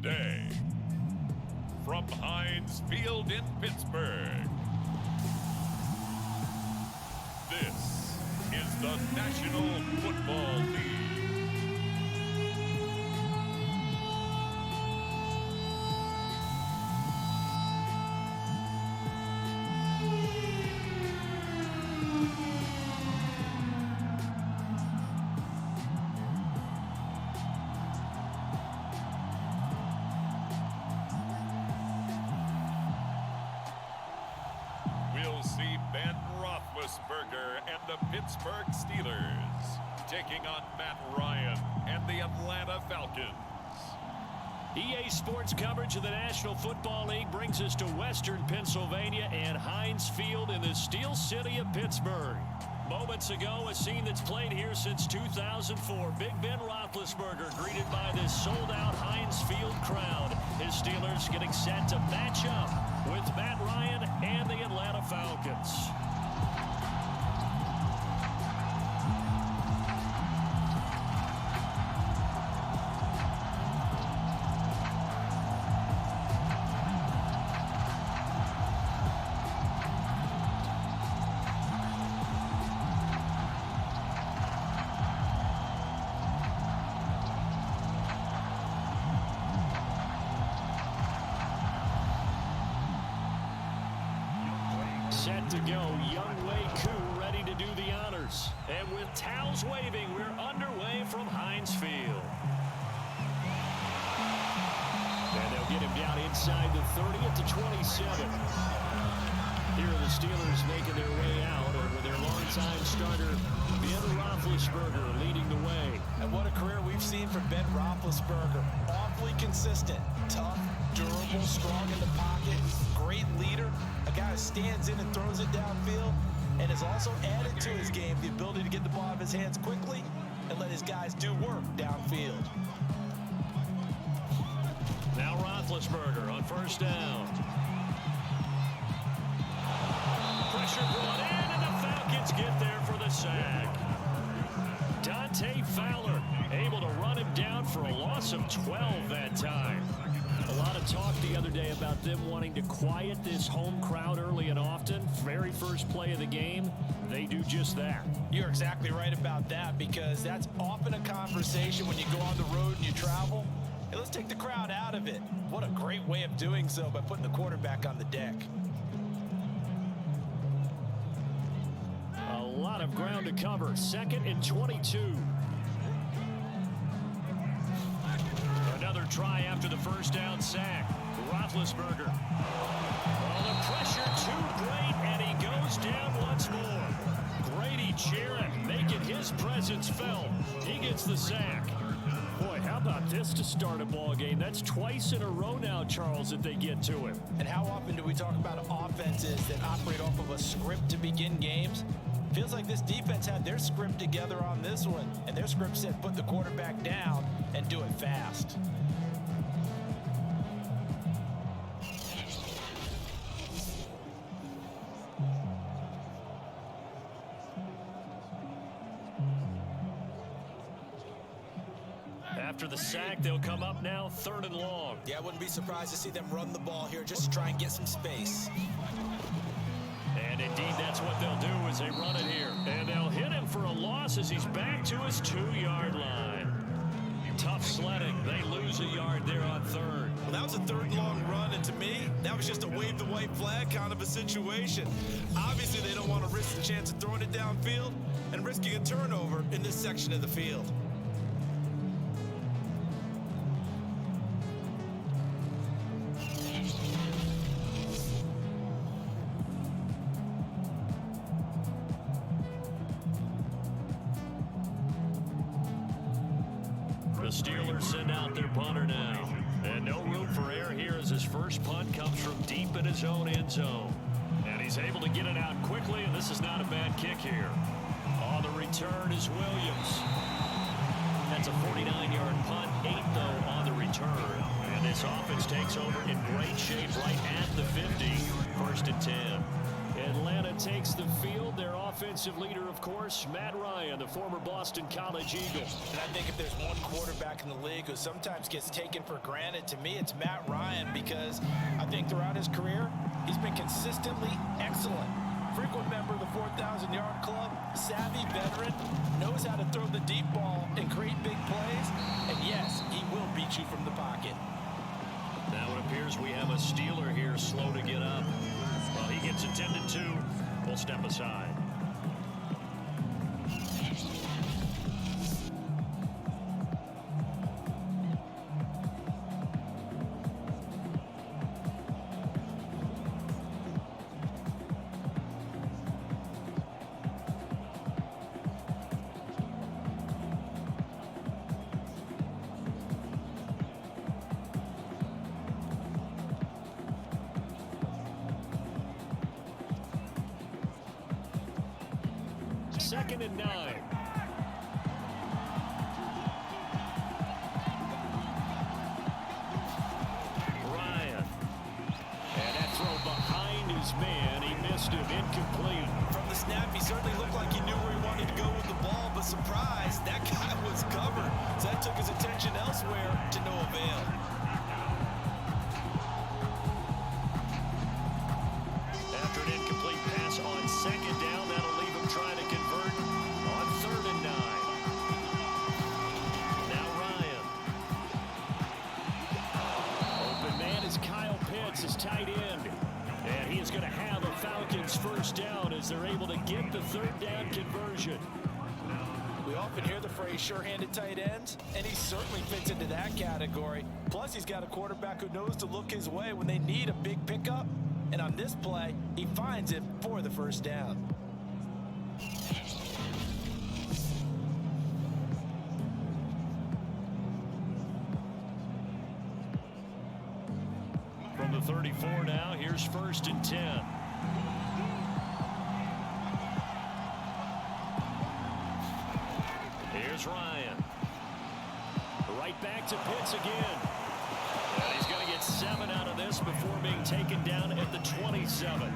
today. From Heinz Field in Pittsburgh, this is the National Football League. We'll see Ben Roethlisberger and the Pittsburgh Steelers taking on Matt Ryan and the Atlanta Falcons. EA Sports coverage of the National Football League brings us to Western Pennsylvania and Heinz Field in the Steel City of Pittsburgh. Moments ago, a scene that's played here since 2004. Big Ben Roethlisberger greeted by this sold-out Heinz Field crowd. His Steelers getting set to match up with Matt Ryan and the Atlanta Falcons. Set to go, Young Wei Koo ready to do the honors. And with towels waving, we're underway from Heinz Field. And they'll get him down inside the 30 at the 27. Here are the Steelers making their way out, with their longtime starter, Ben Roethlisberger, leading the way. And what a career we've seen from Ben Roethlisberger. Awfully consistent, tough, durable, strong in the pocket, great leader, a guy who stands in and throws it downfield, and has also added to his game the ability to get the ball out of his hands quickly and let his guys do work downfield. Now Roethlisberger on first down. Pressure brought in, and the Falcons get there for the sack. Dante Fowler able to run him down for a loss of 12 that time. A lot of talk the other day about them wanting to quiet this home crowd early and often. Very first play of the game, they do just that. You're exactly right about that, because that's often a conversation when you go on the road and you travel. Hey, let's take the crowd out of it. What a great way of doing so by putting the quarterback on the deck. A lot of ground to cover. 2nd and 22. Another try after the first down sack. Roethlisberger. Oh, the pressure too great, and he goes down once more. Grady Jarrett making his presence felt. He gets the sack. Boy, how about this to start a ball game? That's twice in a row now, Charles, that they get to him. And how often do we talk about offenses that operate off of a script to begin games? Feels like this defense had their script together on this one, and their script said put the quarterback down and do it fast. After the sack, they'll come up now 3rd and long. Yeah, I wouldn't be surprised to see them run the ball here just to try and get some space. And indeed, that's what they'll do as they run it here. And they'll hit him for a loss as he's back to his 2-yard line. Tough sledding. They lose a yard there on 3rd. Well, that was a 3rd long run, and to me, that was just a wave the white flag kind of a situation. Obviously, they don't want to risk the chance of throwing it downfield and risking a turnover in this section of the field. The Steelers send out their punter now. And no room for error here as his first punt comes from deep in his own end zone. And he's able to get it out quickly, and this is not a bad kick here. On the return is Williams. That's a 49-yard punt, 8 though on the return. And this offense takes over in great shape right at the 50. 1st and 10. Atlanta takes the field. Their offensive leader, of course, Matt Ryan, the former Boston College Eagle. And I think if there's one quarterback in the league who sometimes gets taken for granted, to me, it's Matt Ryan, because I think throughout his career, he's been consistently excellent. Frequent member of the 4,000-yard club, savvy veteran, knows how to throw the deep ball and create big plays. And yes, he will beat you from the pocket. Now it appears we have a Steeler here slow to get up. Well, he gets attended to. We'll step aside. Second and 9. Ryan. And that throw behind his man. He missed him. Incomplete. From the snap, he certainly looked like he knew where he wanted to go with the ball, but surprise, that guy was covered. So that took his attention elsewhere to no avail. After an incomplete pass on second down, that'll leave him trying to convert on 3rd and 9. Now Ryan. Open man is Kyle Pitts, his tight end. And he is going to have a Falcons first down as they're able to get the 3rd down conversion. We often hear the phrase sure-handed tight ends, and he certainly fits into that category. Plus, he's got a quarterback who knows to look his way when they need a big pickup. And on this play, he finds it for the first down. From the 34 now, here's 1st and 10. Here's Ryan. Right back to Pitts again. And he's going to get 7 out of this before being taken down at the 27.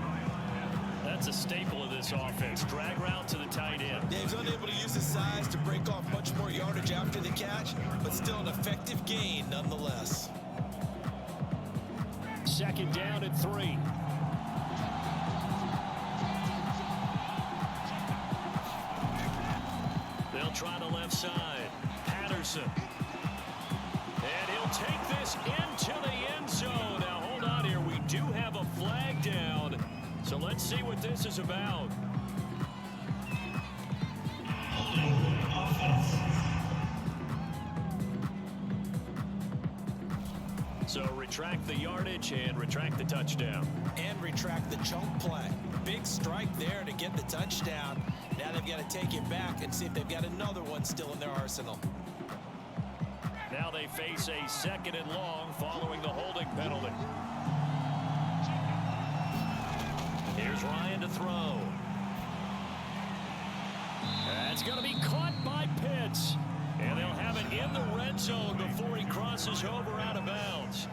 That's a staple of this offense. Drag route to the tight end. Dave's unable to use his size to break off much more yardage after the catch, but still an effective gain nonetheless. 2nd down and 3. They'll try the left side. Patterson. And he'll take this into the end zone. Now, hold on here. We do have a flag down. So let's see what this is about. So retract the yardage and retract the touchdown. And retract the chunk play. Big strike there to get the touchdown. Now they've got to take it back and see if they've got another one still in their arsenal. Now they face a 2nd and long following the holding penalty. Here's Ryan to throw. That's going to be caught by Pitts. And they'll have it in the red zone before he crosses over out of bounds.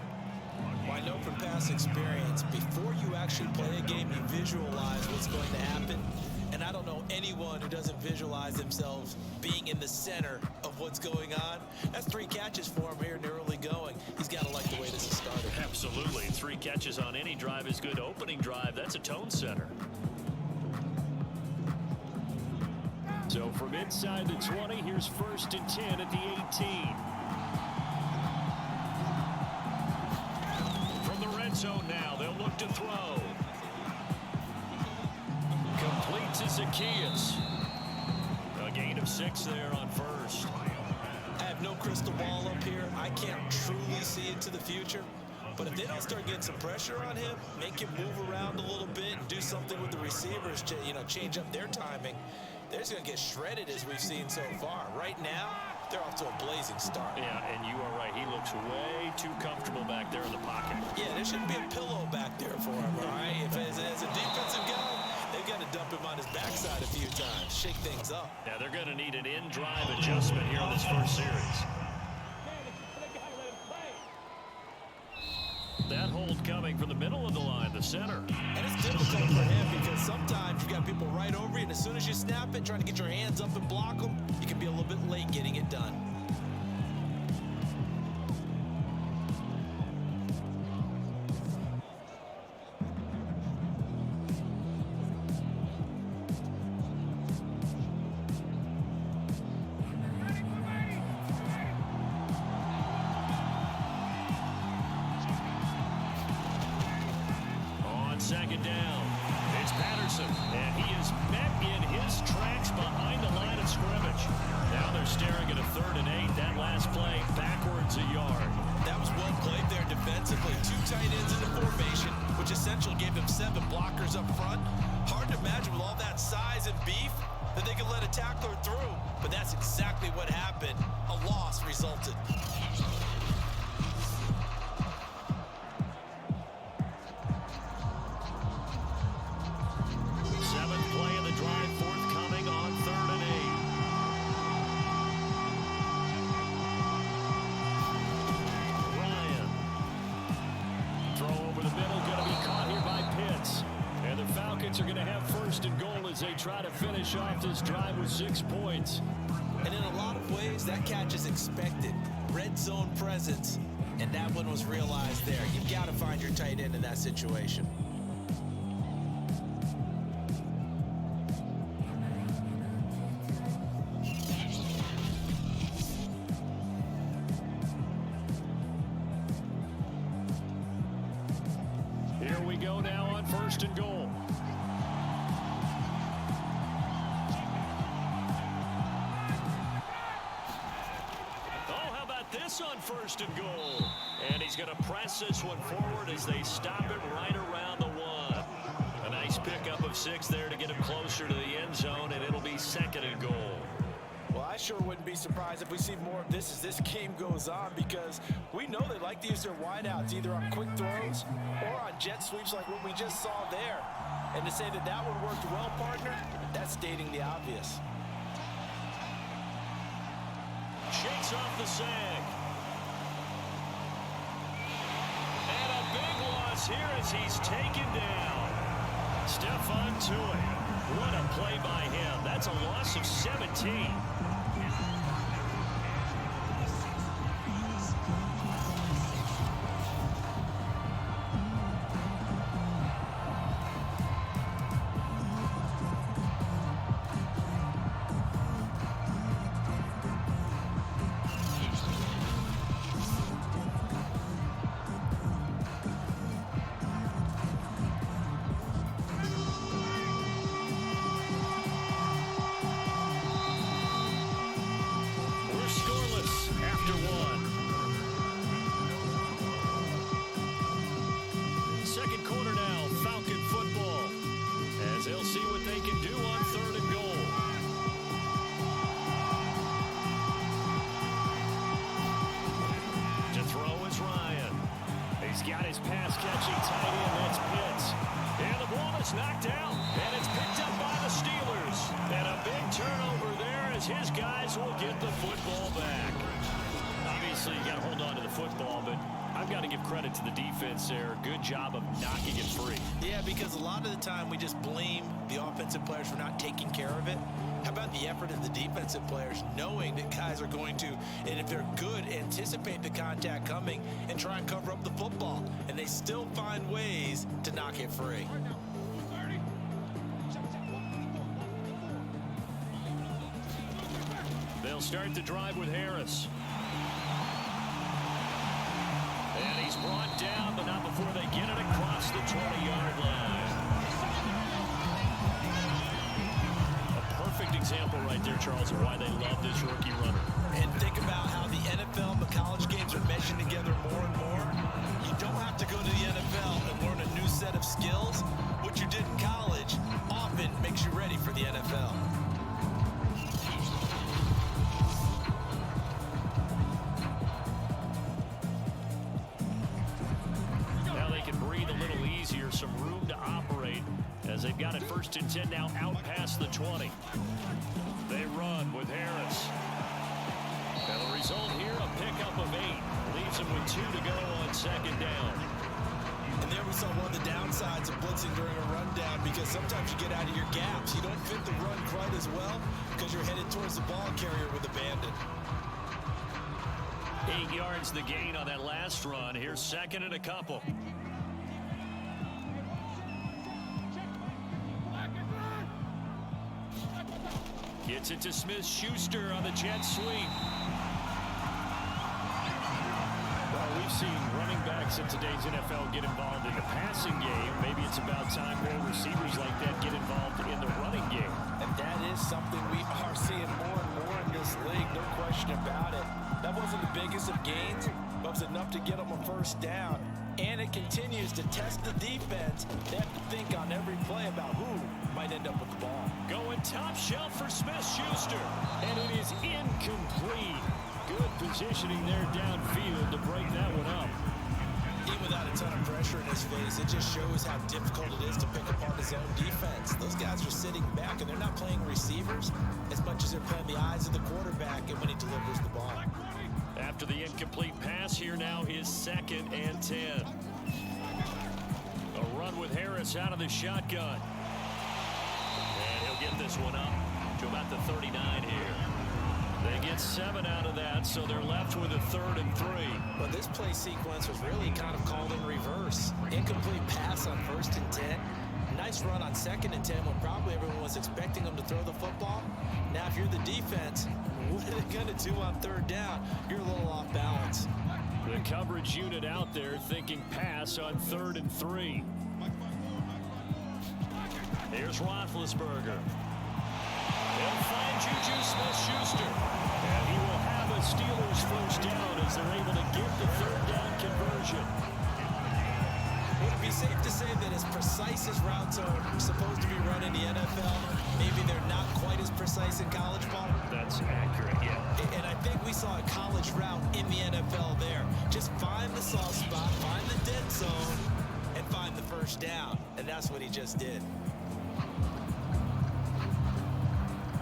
Well, I know from past experience, before you actually play a game, you visualize what's going to happen. And I don't know anyone who doesn't visualize themselves being in the center of what's going on. That's 3 catches for him here in the early going. He's got to like the way this is started. Absolutely. 3 catches on any drive is good. Opening drive, that's a tone setter. So from inside the 20, here's 1st and 10 at the 18. From the red zone now, they'll look to throw. Complete to Zacchaeus. A gain of 6 there on 1st. I have no crystal ball up here. I can't truly see into the future. But if they don't start getting some pressure on him, make him move around a little bit and do something with the receivers to, change up their timing, they're just going to get shredded as we've seen so far. Right now, they're off to a blazing start. Yeah, and you are right. He looks way too comfortable back there in the pocket. Yeah, there shouldn't be a pillow back there for him, all right? If as a defensive guy, they've got to dump him on his backside a few times, shake things up. Yeah, they're going to need an in-drive adjustment here in this first series. That hold coming from the middle of the line, the center. And it's difficult for him because sometimes you got people right over you, and as soon as you snap it, trying to get your hands up and block them, you can be a little bit late getting it done. Second down. It's Patterson, and he is met in his tracks behind the line of scrimmage. Now they're staring at a 3rd and 8. That last play, backwards a yard. That was well played there defensively. 2 tight ends in the formation, which essentially gave them 7 blockers up front. Hard to imagine with all that size and beef that they could let a tackler through, but that's exactly what happened. A loss resulted. Falcons are going to have 1st and goal as they try to finish off this drive with 6 points. And in a lot of ways, that catch is expected. Red zone presence, and that one was realized there. You've got to find your tight end in that situation. Here we go now on 1st and goal. This on 1st and goal, and he's going to press this one forward as they stop it right around the 1. A nice pickup of 6 there to get him closer to the end zone, and it'll be 2nd and goal. Well, I sure wouldn't be surprised if we see more of this as this game goes on, because we know they like to use their wideouts either on quick throws or on jet sweeps like what we just saw there. And to say that that one worked well, partner, that's stating the obvious. Shakes off the sag. And a big loss here as he's taken down. Stephon Tuitt. What a play by him. That's a loss of 17. Got his pass-catching tight end, that's Pitts. And the ball is knocked out, and it's picked up by the Steelers. And a big turnover there as his guys will get the football back. Obviously, you got to hold on to the football, but I've got to give credit to the defense there. Good job of knocking it free. Yeah, because a lot of the time we just blame the offensive players for not taking care of it. How about the effort of the defensive players knowing that guys are going to, and if they're good, anticipate the contact coming and try and cover up the football. And they still find ways to knock it free. They'll start the drive with Harris. And he's brought down, but not before they get it across the 20-yard line. Perfect example right there, Charles, of why they love this rookie runner. And think about how the NFL and the college games are meshing together more and more. You don't have to go to the NFL and learn a new set of skills. What you did in college often makes you ready for the NFL. Now they can breathe a little easier, some room to operate as they've got it 1st and 10 now out past the 20. They run with Harris. And the result here, a pickup of 8. Leaves them with 2 to go on 2nd down. there we saw one of the downsides of blitzing during a rundown, because sometimes you get out of your gaps. You don't fit the run quite as well because you're headed towards the ball carrier with abandon. 8 yards the gain on that last run. Here's second and a couple. Gets it to Smith-Schuster on the jet sweep. Well, we've seen running backs in today's NFL get involved in the passing game. Maybe it's about time more receivers like that get involved in the running game. And that is something we are seeing more and more in this league, no question about it. That wasn't the biggest of gains, but it was enough to get them a first down. And it continues to test the defense. They have to think on every play about who might end up with the ball. Going top shelf for Smith-Schuster. And it is incomplete. Good positioning there downfield to break that one up. Even without a ton of pressure in his face, it just shows how difficult it is to pick apart his own defense. Those guys are sitting back, and they're not playing receivers as much as they're playing the eyes of the quarterback and when he delivers the ball. After the incomplete pass, here now is 2nd and 10. A run with Harris out of the shotgun. And he'll get this one up to about the 39 here. They get 7 out of that, so they're left with a 3rd and 3. Well, this play sequence was really kind of called in reverse. Incomplete pass on 1st and 10. Nice run on 2nd and 10 when probably everyone was expecting them to throw the football. Now, if you're the defense, what are they going to do on 3rd down? You're a little off balance. The coverage unit out there thinking pass on 3rd and 3. Here's Roethlisberger. He'll find Juju Smith-Schuster. And he will have a Steelers first down as they're able to get the 3rd down conversion. Would it be safe to say that as precise as routes are supposed to be run in the NFL, maybe they're not quite as precise in college ball? That's accurate, yeah. And I think we saw a college route in the NFL there. Just find the soft spot, find the dead zone, and find the first down. And that's what he just did.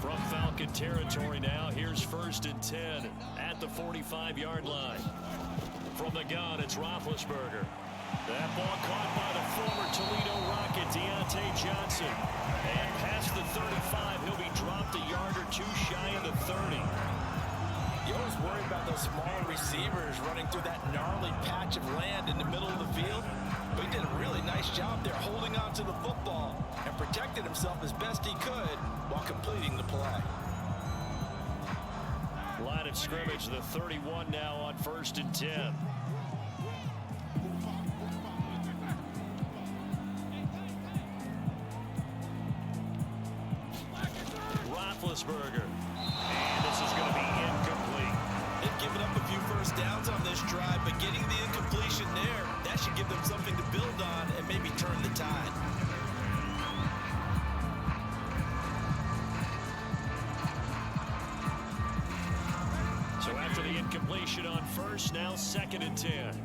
From Falcon territory now, here's 1st and 10 at the 45-yard line. From the gun, it's Roethlisberger. That ball caught by the former Toledo Rocket, Deontay Johnson. And past the 35, he'll be dropped a yard or two shy of the 30. You always worry about those small receivers running through that gnarly patch of land in the middle of the field. But he did a really nice job there holding on to the football and protected himself as best he could while completing the play. Line of scrimmage, the 31 now on 1st and 10. Roethlisberger. And this is going to be incomplete. They've given up a few first downs on this drive, but getting the incompletion there, that should give them something to build on and maybe turn the tide. So after the incompletion on 1st, now 2nd and 10.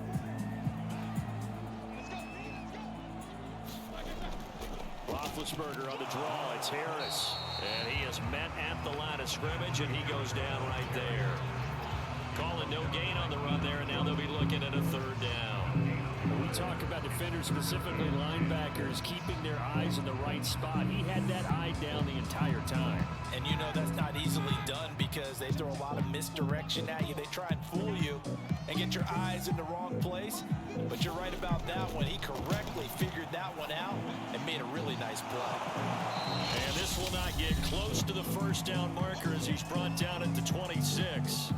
Roethlisberger on the draw. It's Harris. And he is met at the line of scrimmage, and he goes down right there. Calling no gain on the run there, and now they'll be looking at a 3rd down. We talk about defenders, specifically linebackers, keeping their eyes in the right spot. He had that eye down the entire time. And you know that's not easily done because they throw a lot of misdirection at you. They try and fool you and get your eyes in the wrong place. But you're right about that one. He correctly figured that one out and made a really nice play. And this will not get close to the first down marker as he's brought down at the 26.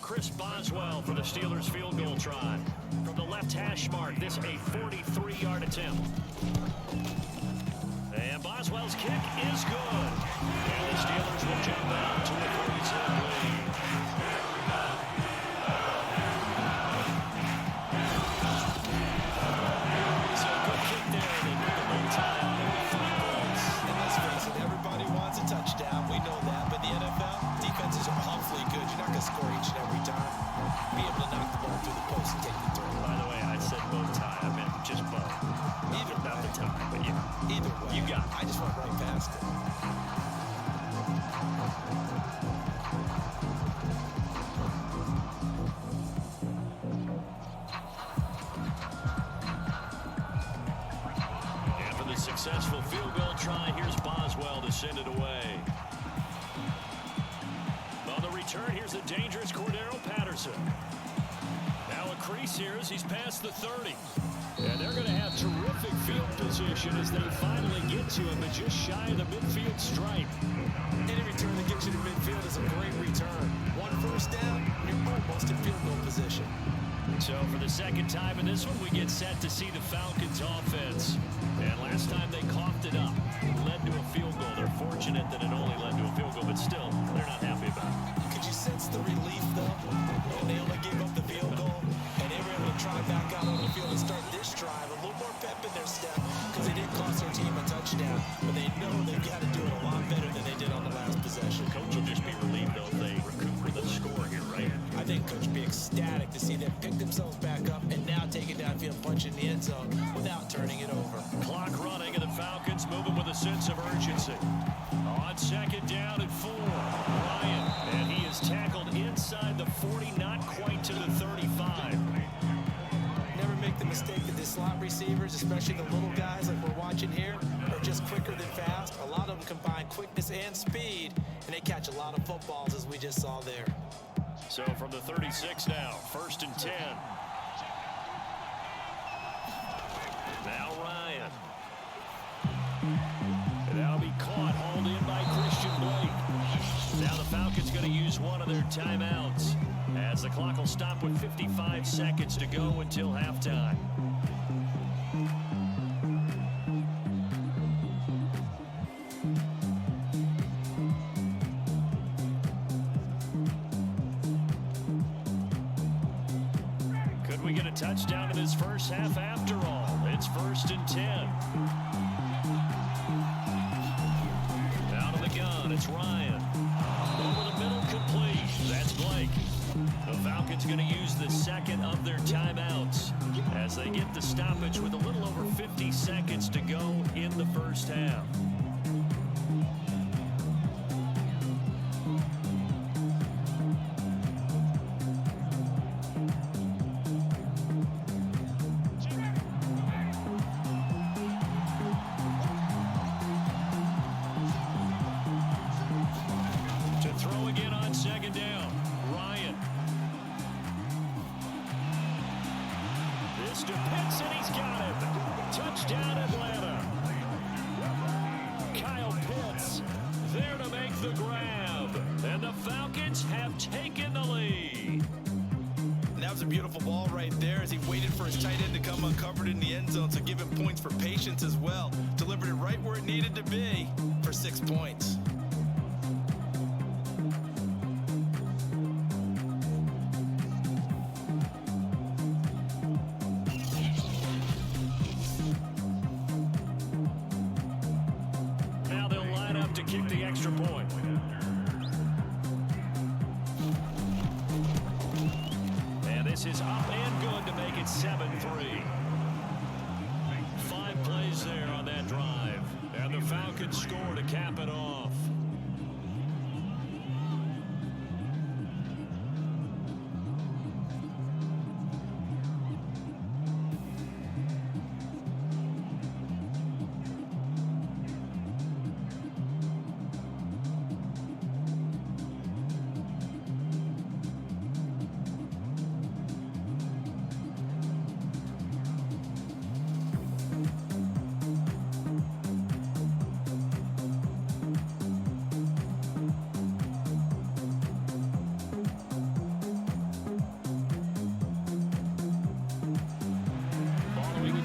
Chris Boswell for the Steelers field goal try. From the left hash mark, this a 43-yard attempt. And Boswell's kick is good. And the Steelers will jump out to a 47 lead. So good kick there, and they make a big time. 3 points. And let's face it, everybody wants a touchdown. We know that, but the NFL, defenses are awfully good. You're not going to score each and every time. Be able to knock the ball through the post and take the throw. By the way, I said bow tie. I meant just bow. Either not the tie, but yeah. Either way, You got it. I just went right past it. And for the successful field goal try, here's Boswell to send it away. On the return, here's the dangerous Cordero Patterson. Now a crease here as he's past the 30. And they're going to have terrific field position as they finally get to him, but just shy of the midfield stripe. Any return that gets you to midfield is a great return. One first down, you're almost in field goal position. So for the second time in this one, we get set to see the Falcons offense. And last time they coughed it up, led to a field goal. They're fortunate that it only led to a field goal, but still, they're not happy about it. Could you sense the relief, though, when they only gave up the field goal and they were able to try back out on the field and start this drive? A little more pep in their step because they didn't cost their team a touchdown, but they know they've got to do it a lot better than they did on the last possession. Coach will just be relieved, though, if they recoup for the score here, right? I think Coach will be ecstatic to see them pick themselves back up and now take it downfield, punch in the end zone without turning it over. Clock running, and the Falcons moving with a sense of urgency. On second down and 4, Ryan, and he is tackled inside the 40, not quite to the 35. Never make the mistake that the slot receivers, especially the little guys like we're watching here, are just quicker than fast. A lot of them combine quickness and speed, and they catch a lot of footballs, as we just saw there. So from the 36 now, 1st and 10. Now Ryan. And that'll be caught, hauled in by Christian Blake. Now the Falcons going to use one of their timeouts as the clock will stop with 55 seconds to go until halftime. Could we get a touchdown in this first half after all? It's 1st and 10. Out of the gun, it's Ryan. Over the middle, complete. That's Blake. The Falcons going to use the second of their timeouts as they get the stoppage with a little over 50 seconds to go in the first half. Throw again on second down. Ryan. This to Pitts, and he's got him. Touchdown, Atlanta. Kyle Pitts there to make the grab. And the Falcons have taken the lead. And that was a beautiful ball right there as he waited for his tight end to come uncovered in the end zone, so give him points for patience as well. Delivered it right where it needed to be for 6 points. To kick the extra point. And this is up and good to make it 7-3. 5 plays there on that drive. And the Falcons score to cap it off.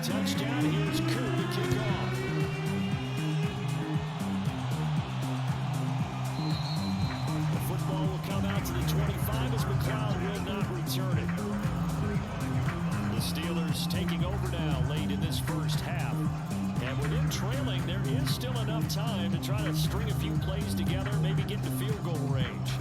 Touchdown, here's Koo to kick off. The football will come out to the 25 as McLeod will not return it. The Steelers taking over now late in this first half. And with them trailing, there is still enough time to try to string a few plays together, maybe get to field goal range.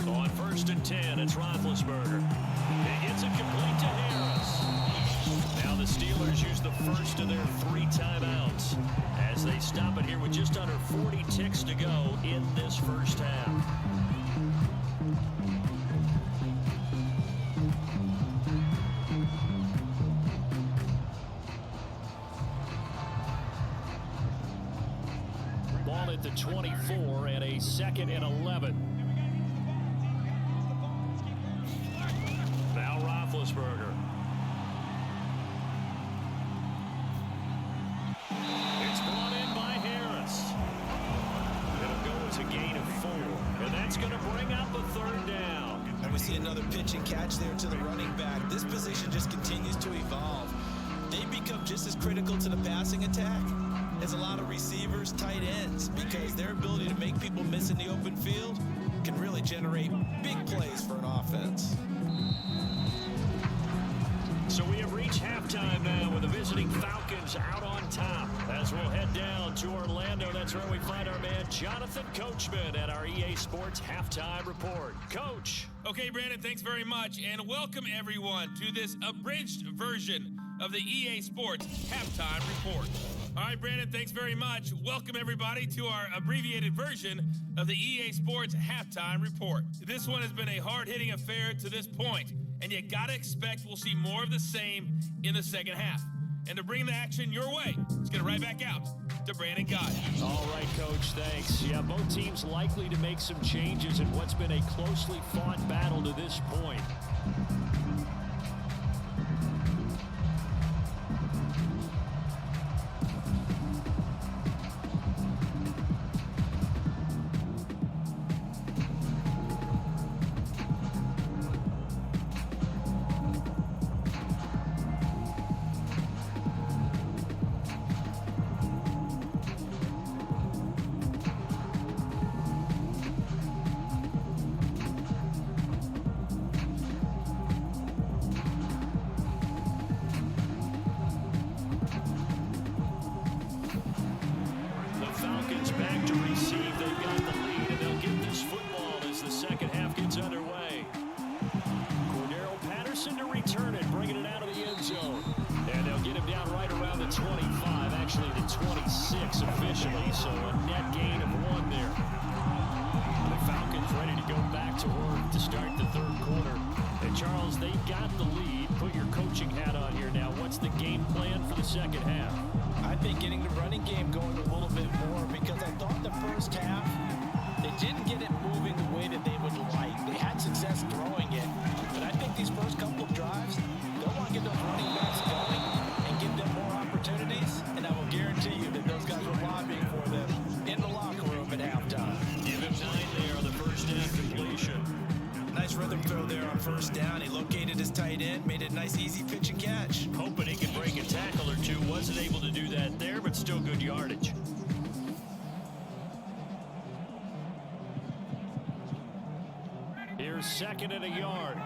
On 1st 1st and 10. It's Roethlisberger. He gets it complete to Harris. Now the Steelers use the first of their 3 timeouts as they stop it here with just under 40 ticks to go in this first half. Ball at the 24 and a 2nd and 11. Now Roethlisberger. It's brought in by Harris. It'll go as a gain of 4. And that's going to bring up a 3rd down. And we see another pitch and catch there to the running back. This position just continues to evolve. They become just as critical to the passing attack as a lot of receivers, tight ends, because their ability to make people miss in the open field can really generate big plays for an offense. So we have reached halftime now with the visiting Falcons out on top. As we'll head down to Orlando, that's where we find our man Jonathan Coachman at our EA Sports Halftime Report. Coach. Okay, Brandon, thanks very much, and welcome everyone to this abridged version of the EA Sports Halftime Report. All right, Brandon, thanks very much. Welcome everybody to our abbreviated version of the EA Sports Halftime Report. This one has been a hard-hitting affair to this point, and you gotta expect we'll see more of the same in the second half. And to bring the action your way, let's get it right back out to Brandon Gott. All right, Coach, thanks. Yeah, both teams likely to make some changes in what's been a closely fought battle to this point. Officially, so a net gain of 1 there. The Falcons ready to go back to work to start the 3rd quarter. And Charles, they've got the lead. Put your coaching hat on here now. What's the game plan for the second half? I think getting the running game going a little bit more, because I thought the first half they didn't get it moving the way that they would like. They had success throwing it, but I think these first couple of drives, they'll want to get those running backs going and give them more opportunities, and I will guarantee you that those guys were lobbying for them in the locker room at halftime. Give him 9 there on the first down completion. Nice rhythm throw there on first down. He located his tight end, made it a nice easy pitch and catch. Hoping he could break a tackle or two. Wasn't able to do that there, but still good yardage. Here's 2nd and a yard.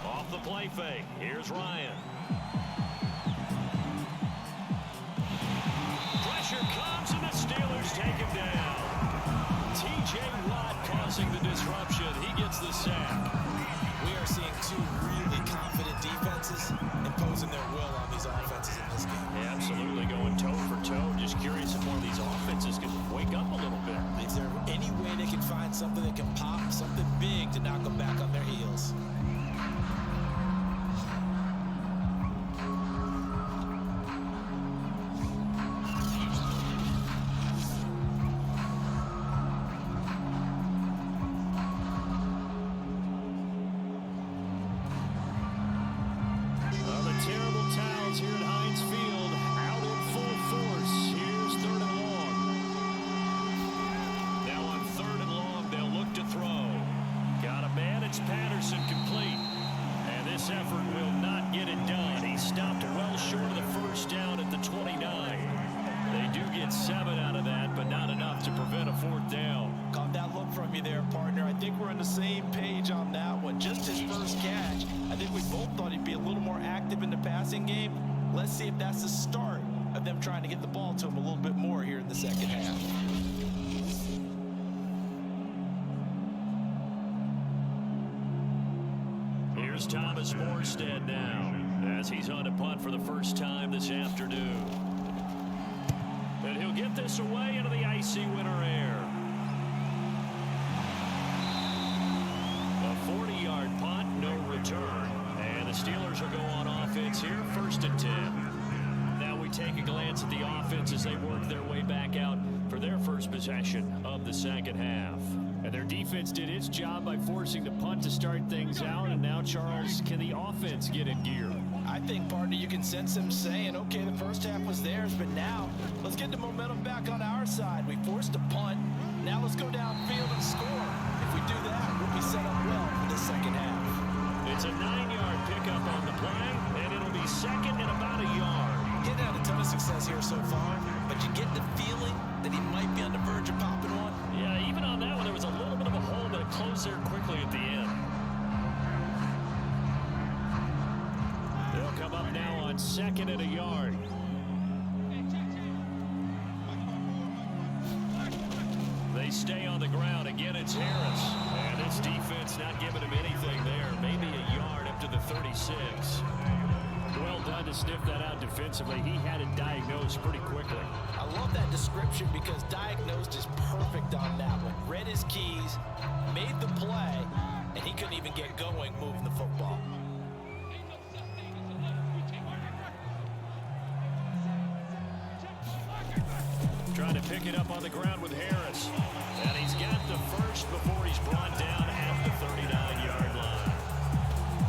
Off the play fake. Here's Ryan. Pressure comes and the Steelers take him down. T.J. Watt causing the disruption. He gets the sack. We are seeing 2 really confident defenses imposing their will on these offenses in this game. Yeah, absolutely, going toe for toe. Just curious if one of these offenses can wake up a little bit. Is there any way they can find something that can pop, something big to knock them back on their heels? Let's see if that's the start of them trying to get the ball to him a little bit more here in the second half. Here's Thomas Morstead now as he's on to punt for the first time this afternoon. And he'll get this away into the icy winter air. A 40-yard punt, no return. And the Steelers will go on offense here, 1st and 10. Now we take a glance at the offense as they work their way back out for their first possession of the second half. And their defense did its job by forcing the punt to start things out. And now, Charles, can the offense get in gear? I think, partner, you can sense them saying, okay, the first half was theirs, but now let's get the momentum back on our side. We forced a punt. Now let's go downfield and score. If we do that, we'll be set up well for the second half. It's a 9-yard pickup on the play, and it'll be second and about a yard. Getting had a ton of success here so far, but you get the feeling that he might be on the verge of popping one. Yeah, even on that one, there was a little bit of a hole, but it closed there quickly at the end. They'll come up now on 2nd and a yard. They stay on the ground. Again, it's Harris. And this defense not giving him anything there. Maybe a yard up to the 36. Well done to sniff that out defensively. He had it diagnosed pretty quickly. I love that description because diagnosed is perfect on that one. Read his keys, made the play, and he couldn't even get going moving the football. Trying to pick it up on the ground with Harris. And he's got the first before he's brought down at the 39-yard line.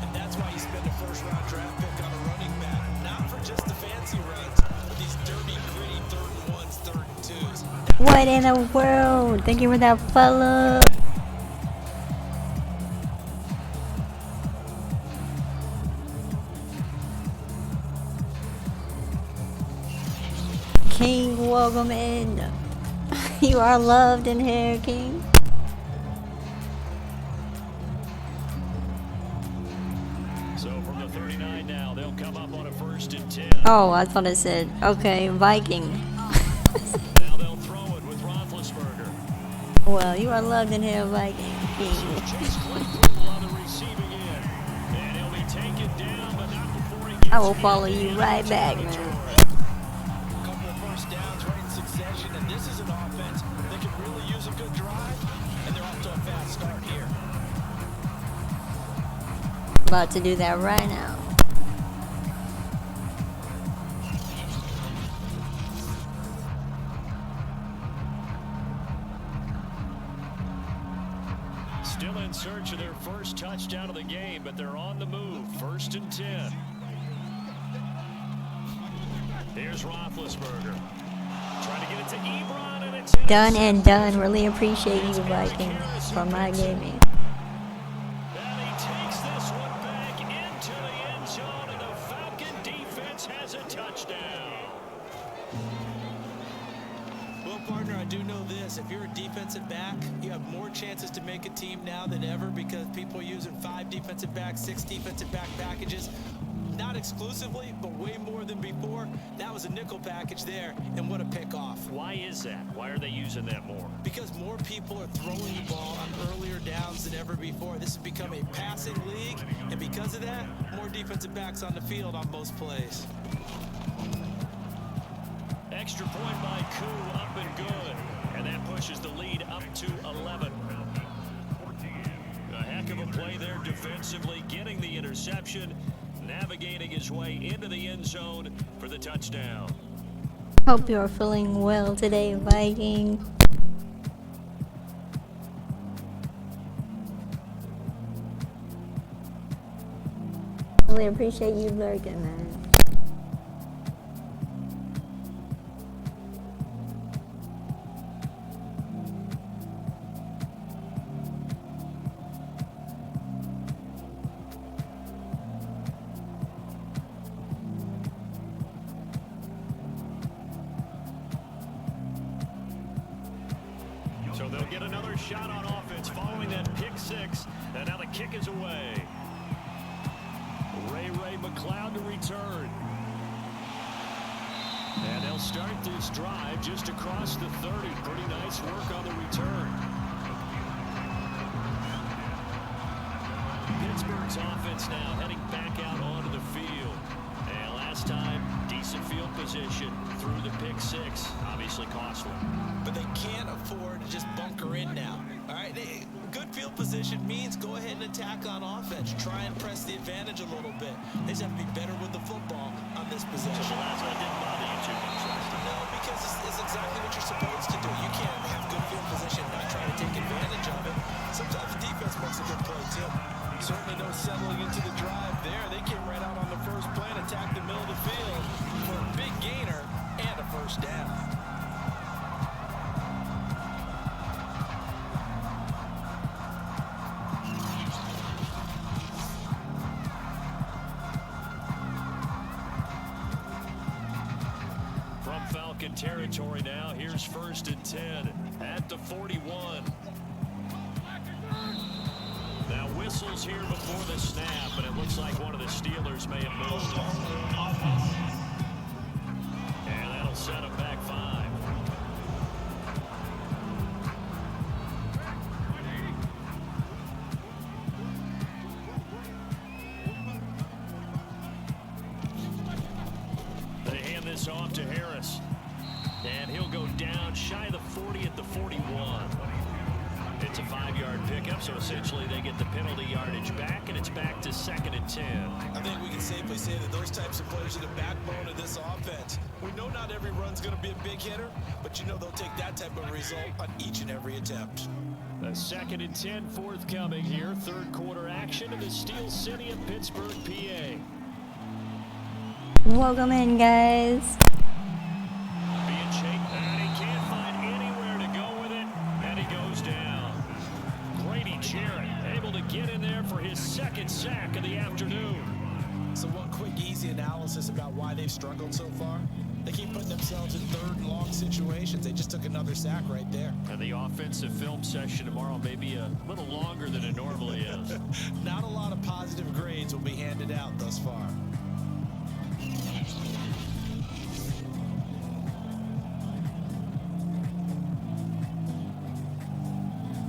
And that's why you spend a first-round draft pick on a running back. Not for just the fancy runs, but these dirty, gritty 3rd and 1s, 3rd and 2s. What in the world? Thank you for that follow. King, welcome in. You are loved in here, King. So from the 39 now, they'll come up on a 1st and 10. Oh, I thought it said, okay, Viking. Now they'll throw it with Roethlisberger. Well, you are loved in here, Viking. Chase Claypool on the receiving end. And he'll be taken down, but not before he gets I will follow you right back, man. A couple of first downs right in succession, and this is an offense that can really use a good drive, and they're off to a fast start here. About to do that right now. Still in search of their first touchdown of the game, but they're on the move. 1st and 10. Here's Roethlisberger. Trying to get it to Ebron, and it's Done and done. Really appreciate you, Viking, for my gaming. And he takes this one back into the end zone, and the Falcon defense has a touchdown. Well, partner, I do know this. If you're a defensive back, you have more chances to make a team now than ever because people are using 5 defensive backs, 6 defensive back packages. Not exclusively, but way more than before. That was a nickel package there, and what a pickoff. Why is that? Why are they using that more? Because more people are throwing the ball on earlier downs than ever before. This has become a passing league, and because of that, more defensive backs on the field on most plays. Extra point by Koo, up and good. And that pushes the lead up to 11. A heck of a play there defensively, getting the interception, navigating his way into the end zone for the touchdown. Hope you are feeling well today, Viking. Really appreciate you lurking, man. So they'll get another shot on offense following that pick 6. And now the kick is away. Ray McLeod to return. And they'll start this drive just across the 30. Pretty nice work on the return. Pittsburgh's offense now heading back out onto the field. And last time, decent field position through the pick six. Obviously costly. But they can't afford to just bunker in now. All right, good field position means go ahead and attack on offense. Try and press the advantage a little bit. They just have to be better with the football on this possession. So that's what didn't bother you too much. No, because it's exactly what you're supposed to do. You can't have good field position and not try to take advantage of it. Sometimes the defense makes a good play, too. Certainly no settling into the drive there. They came right out on the first play and attacked the middle of the field for a big gainer and a first down. From Falcon territory now, here's 1st and 10 at the 41. Now whistles here before the snap, and it looks like one of the Steelers may have moved. And that'll set them back 5. They hand this off to Harris. And he'll go down shy of the 40 at the 41. It's a 5-yard pickup, so essentially they get the penalty yardage back, and it's back to 2nd and 10. I think we can safely say that those types of players are the backbone of this offense. We know not every run's going to be a big hitter, but you know they'll take that type of result on each and every attempt. A 2nd and 10 forthcoming here. Third quarter action in the Steel City of Pittsburgh, PA. Welcome in, guys. Being chased, and he can't find anywhere to go with it, and he goes down. Grady Jarrett able to get in there for his 2nd sack of the afternoon. So one quick, easy analysis about why they've struggled so far. They keep putting themselves in 3rd and long situations. They just took another sack right there. And the offensive film session tomorrow may be a little longer than it normally is. Not a lot of positive grades will be handed out thus far.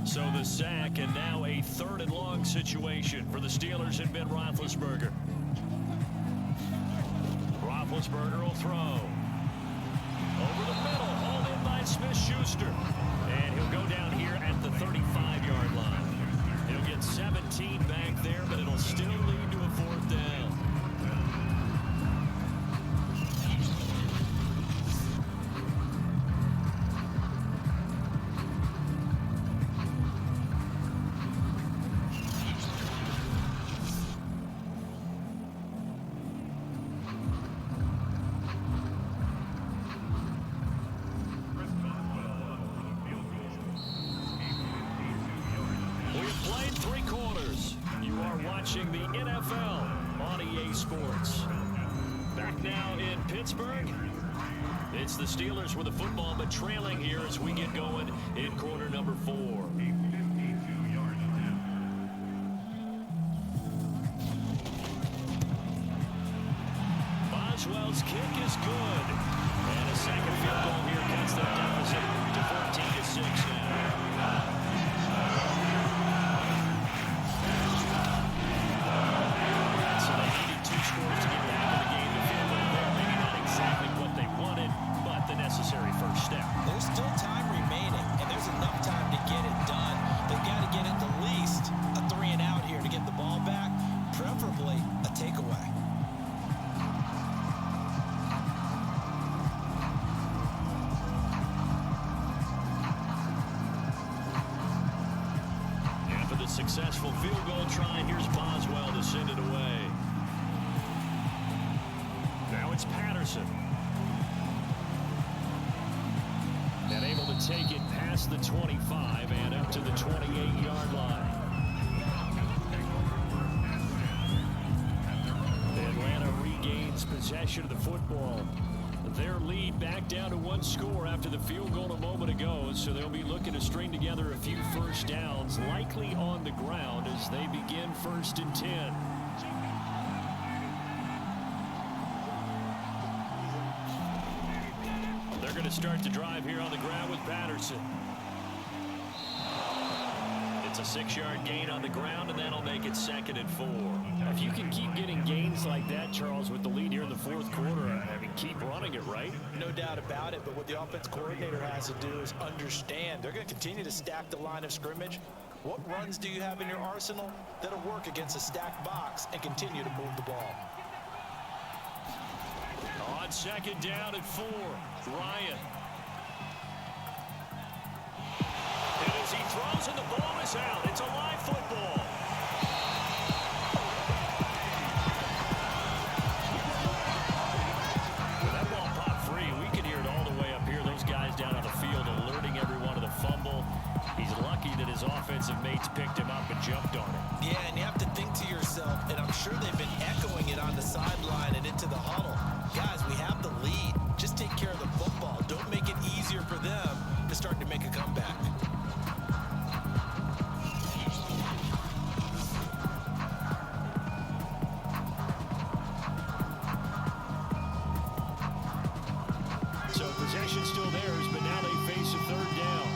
So the sack, and now a 3rd and long situation for the Steelers and Ben Roethlisberger. Roethlisberger will throw. Over the middle, hauled in by Smith-Schuster. And he'll go down here at the 35-yard line. He'll get 17 back there, but it'll still lead to a 4th down. Watching the NFL on EA Sports. Back now in Pittsburgh. It's the Steelers with the football, but trailing here as we get going in quarter number 4. Boswell's kick is good. And a second field goal here cuts that deficit to 14-6 now. Scores to get back in the game. The field goal there, maybe not exactly what they wanted, but the necessary first step. There's still time remaining, and there's enough time to get it done. They've got to get at the least a 3 and out here to get the ball back, preferably a takeaway. After the successful field goal try, here's Boswell to send it away. Now it's Patterson. And able to take it past the 25 and up to the 28-yard line. Atlanta regains possession of the football. Their lead back down to 1 score after the field goal a moment ago, so they'll be looking to string together a few first downs, likely on the ground as they begin 1st and 10. They're going to start the drive here on the ground with Patterson. It's a 6-yard gain on the ground, and that'll make it 2nd and 4. If you can keep getting gains like that, Charles, with the lead here in the 4th quarter, I mean, keep running it, right? No doubt about it, but what the offense coordinator has to do is understand they're going to continue to stack the line of scrimmage. What runs do you have in your arsenal that'll work against a stacked box and continue to move the ball? On 2nd down and 4, Ryan. And as he throws and the ball is out, it's a live football. When that ball popped free, we could hear it all the way up here. Those guys down on the field alerting everyone of the fumble. He's lucky that his offensive mates picked him up and jumped on it. Yeah, and you have to think to yourself, and I'm sure they've been echoing it on the sideline and into the huddle. Guys, we have the lead. Just take care of the football. Don't make it easier for them to start to make a comeback. So possession still theirs, but now they face a 3rd down.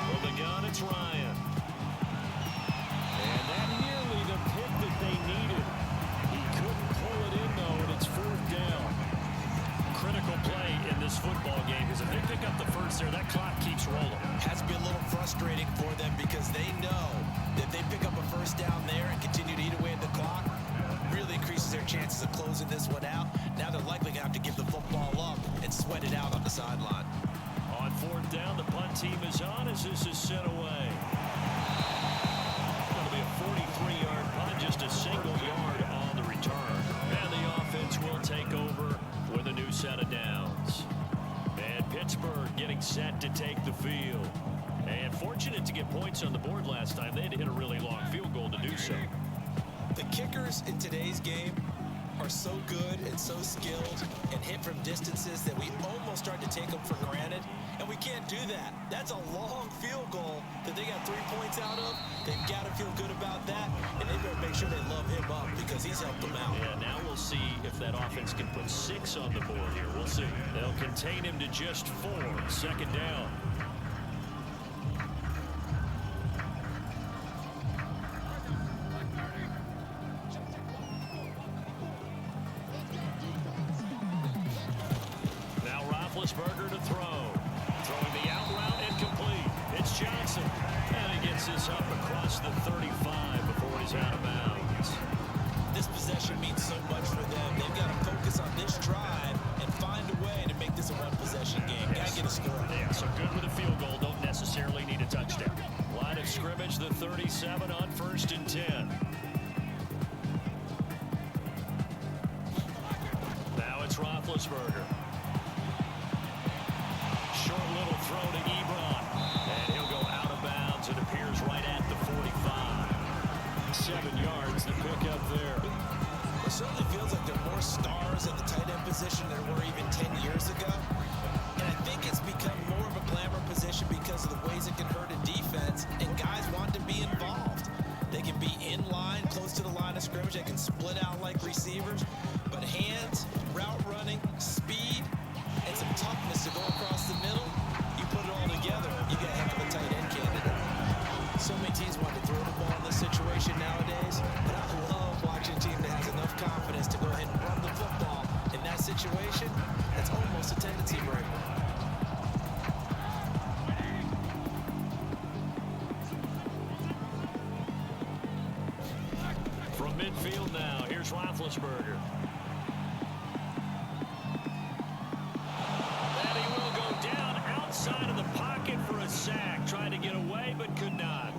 From the gun, it's Ryan. And that nearly the pick that they needed. He couldn't pull it in, though, and it's 4th down. Critical play in this football game, because if they pick up the first there, that clock keeps rolling. Has to be a little frustrating for them because they know that if they pick up a first down there and continue to eat away at the clock, really increases their chances of closing this one out. Now they're likely going to have to give the football up and sweat it out on the sideline. On 4th down, the punt team is on as this is sent away. It'll be a 43-yard punt, just a single yard on the return. And the offense will take over with a new set of downs. And Pittsburgh getting set to take the field. And fortunate to get points on the board last time. They had to hit a really long field goal to do so. The kickers in today's game are so good and so skilled and hit from distances that we almost start to take them for granted, and we can't do that. That's a long field goal that they got 3 points out of. They've got to feel good about that, and they better make sure they love him up because he's helped them out. Yeah, now we'll see if that offense can put 6 on the board here. We'll see. They'll contain him to just 4. 2nd down. Roethlisberger to throw. Throwing the out route incomplete. It's Johnson. And he gets this up across the 35 before he's out of bounds. This possession means so much for them. They've got to focus on this drive and find a way to make this a one-possession game. Got to get a score. Yeah, so good with a field goal. Don't necessarily need a touchdown. Line of scrimmage, the 37 on 1st and 10. Now it's Roethlisberger. Short little throw to Ebron. And he'll go out of bounds. It appears right at the 45. 7 yards, the pickup there. It certainly feels like there are more stars at the tight end position than there were even 10 years ago. And I think it's become more of a glamour position because of the ways it can hurt a defense, and guys want to be involved. They can be in line, close to the line of scrimmage. They can split out like receivers. But hands, route running, speed, and some toughness to go across the middle, you put it all together, you get a heck of a tight end candidate. So many teams want to throw the ball in this situation nowadays, but I love watching a team that has enough confidence to go ahead and run the football. In that situation, that's almost a tendency breaker. From midfield now, here's Roethlisberger. And he will go down outside of the pocket for a sack. Tried to get away, but could not.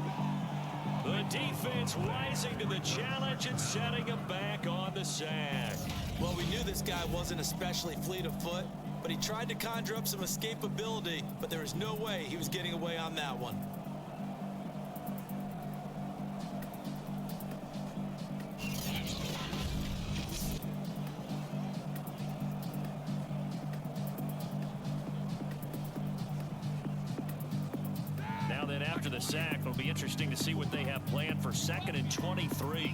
The defense rising to the challenge and setting him back on the sack. Well, we knew this guy wasn't especially fleet of foot, but he tried to conjure up some escapability, but there was no way he was getting away on that one. Now then, after the sack, it'll be interesting to see what they have planned for 2nd and 23.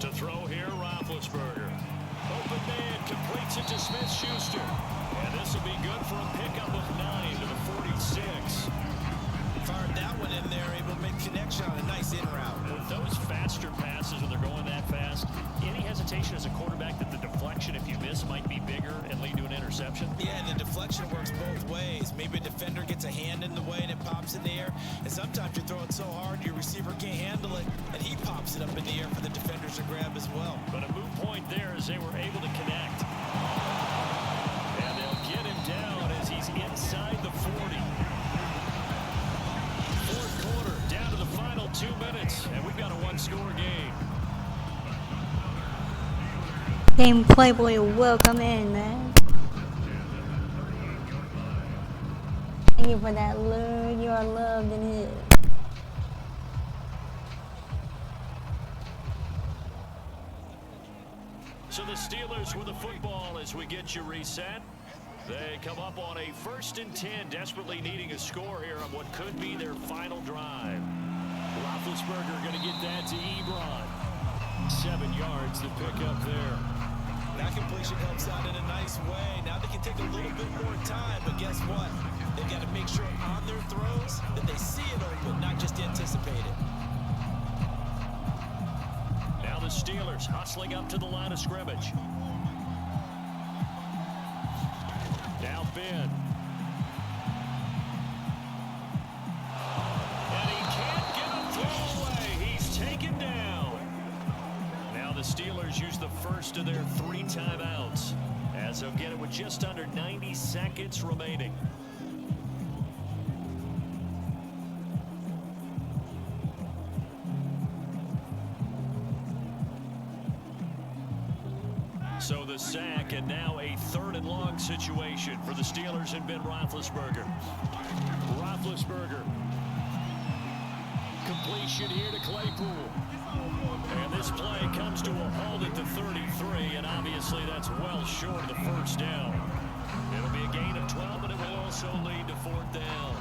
To throw here, Roethlisberger. Open man, completes Gets it to Smith-Schuster. And this will be good for a pickup of 9 to the 46. Fired that one in there, able to make connection on a nice in route. With those faster passes when they're going that fast, any hesitation as a quarterback that the deflection, if you miss, might be bigger and lead to an interception? Yeah, and the deflection works both ways. Maybe a defender gets a hand in the way and it pops in the air. And sometimes you throw it so hard your receiver can't handle it, and he pops it up in the air for the defenders to grab as well. But a moot point there as they were able to connect. And they'll get him down as he's inside the 40. Fourth quarter, down to the final 2 minutes, and we've got a one-score game. Game Playboy, welcome in, man. Thank you for that, Lord. You are loved and his. So the Steelers with the football as we get you reset. They come up on a 1st and 10, desperately needing a score here on what could be their final drive. Roethlisberger going to get that to Ebron. 7 yards to pick up there. That completion helps out in a nice way. Now they can take a little bit more time, but guess what? They've got to make sure on their throws that they see it open, not just anticipate it. Now the Steelers hustling up to the line of scrimmage. Now Ben. And he can't get a throw away. He's taken down. Now the Steelers use the first of their 3 timeouts as they'll get it with just under 90 seconds remaining. So the sack, and now a 3rd and long situation for the Steelers and Ben Roethlisberger. Roethlisberger. Completion here to Claypool. And this play comes to a halt at the 33, and obviously that's well short of the first down. It'll be a gain of 12, but it will also lead to 4th down.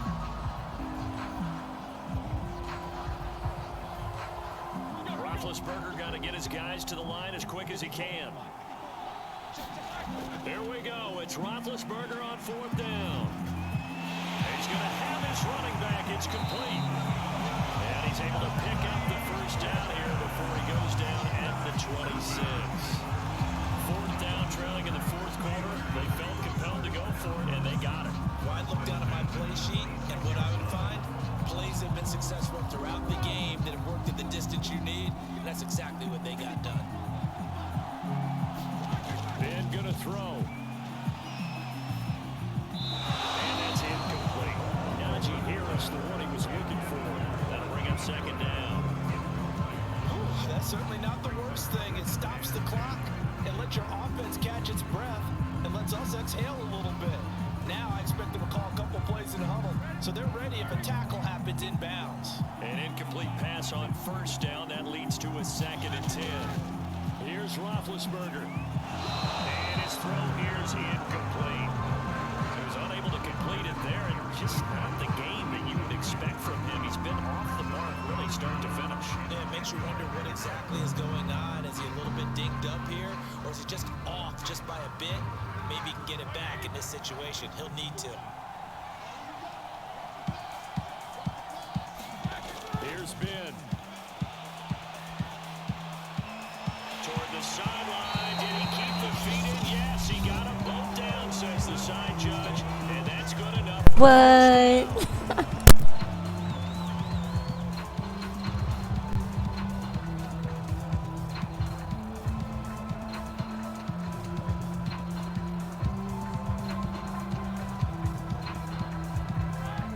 Roethlisberger got to get his guys to the line as quick as he can. Here we go. It's Roethlisberger on 4th down. He's going to have his running back. It's complete. And he's able to pick up the first down here before he goes down at the 26. 4th down, trailing in the 4th quarter. They felt compelled to go for it, and they got it. Well, I look down at my play sheet, and what I would find, plays have been successful throughout the game that have worked at the distance you need, and that's exactly what they got done. Ben gonna throw. And that's incomplete. Najee Harris, the one he was looking for. That'll bring up 2nd down. That's certainly not the worst thing. It stops the clock and lets your offense catch its breath and lets us exhale a little bit. Now I expect them to call a couple plays in the huddle, so they're ready if a tackle happens inbounds. An incomplete pass on 1st down. That leads to a 2nd and 10. Here's Roethlisberger. And his throw here is incomplete. He was unable to complete it there, and just not the game that you would expect from him. He's been off the mark really start to finish. Yeah, it makes you wonder what exactly is going on. Is he a little bit dinged up here, or is he just off just by a bit? Maybe he can get it back in this situation. He'll need to. Here's Ben. Toward the sideline. Did he keep the feet in? Yes, he got them both down, says the side judge. And that's good enough. What?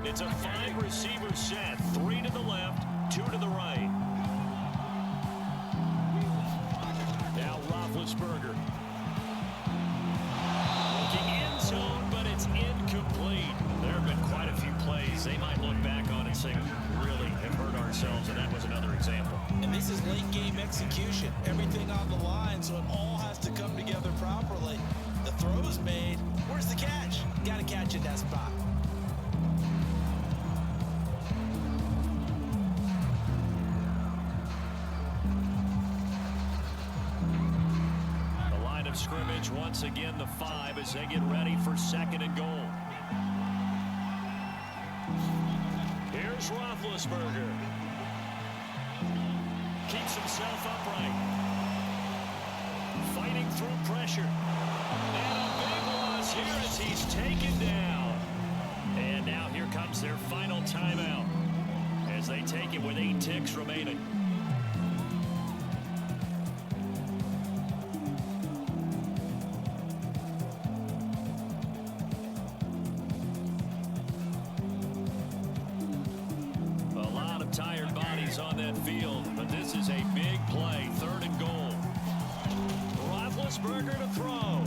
It's a 5-receiver set. 3 to the left, 2 to the right. Now Roethlisberger. Looking in zone, but it's incomplete. There have been quite a few plays they might look back on and say, really have hurt ourselves, and that was another example. And this is late game execution. Everything on the line, so it all has to come together properly. The throw's made. Where's the catch? Got to catch in that spot. of scrimmage. Once again, the 5 as they get ready for 2nd and goal. Here's Roethlisberger. Keeps himself upright. Fighting through pressure. And a big loss here as he's taken down. And now here comes their final timeout as they take it with 8 ticks remaining. Tired bodies on that field, but this is a big play. 3rd and goal. Roethlisberger to throw.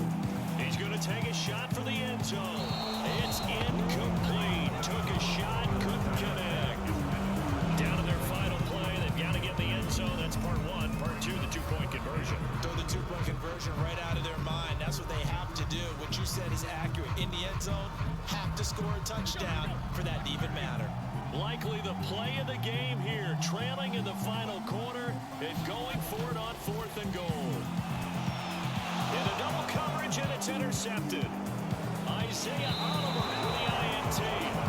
He's going to take a shot for the end zone. It's incomplete. Took a shot, couldn't connect. Down to their final play. They've got to get the end zone. That's part 1. Part 2, the 2-point conversion. Throw the 2-point conversion right out of their mind. That's what they have to do. What you said is accurate. In the end zone, have to score a touchdown for that to even matter. Likely the play of the game here, trailing in the final quarter and going for it on 4th and goal. In a double coverage, and it's intercepted. Isaiah Oliver with the INT.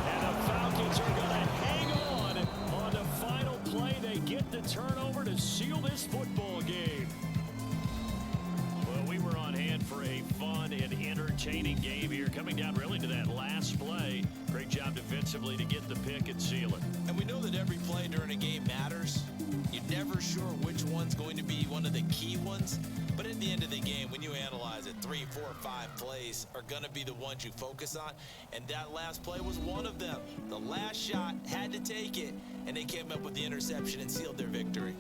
And the Falcons are going to hang on the final play. They get the turnover to seal this football game. Well, we were on hand for a fun and entertaining game here, coming down really to that last play. Great job defensively to get the pick and seal it. And we know that every play during a game matters. You're never sure which one's going to be one of the key ones. But at the end of the game, when you analyze it, 3, 4, 5 plays are going to be the ones you focus on. And that last play was one of them. The last shot had to take it, and they came up with the interception and sealed their victory.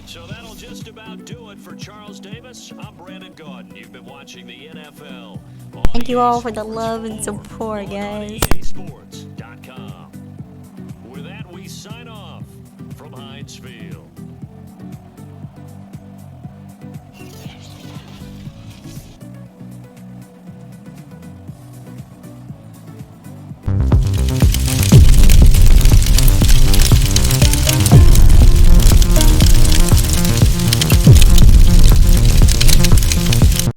So that'll just about do it for Charles Davis. I'm Brandon Gaudin. You've been watching the NFL. Thank you all for the love and support, guys. EASports.com. With that, we sign off from Heinz Field.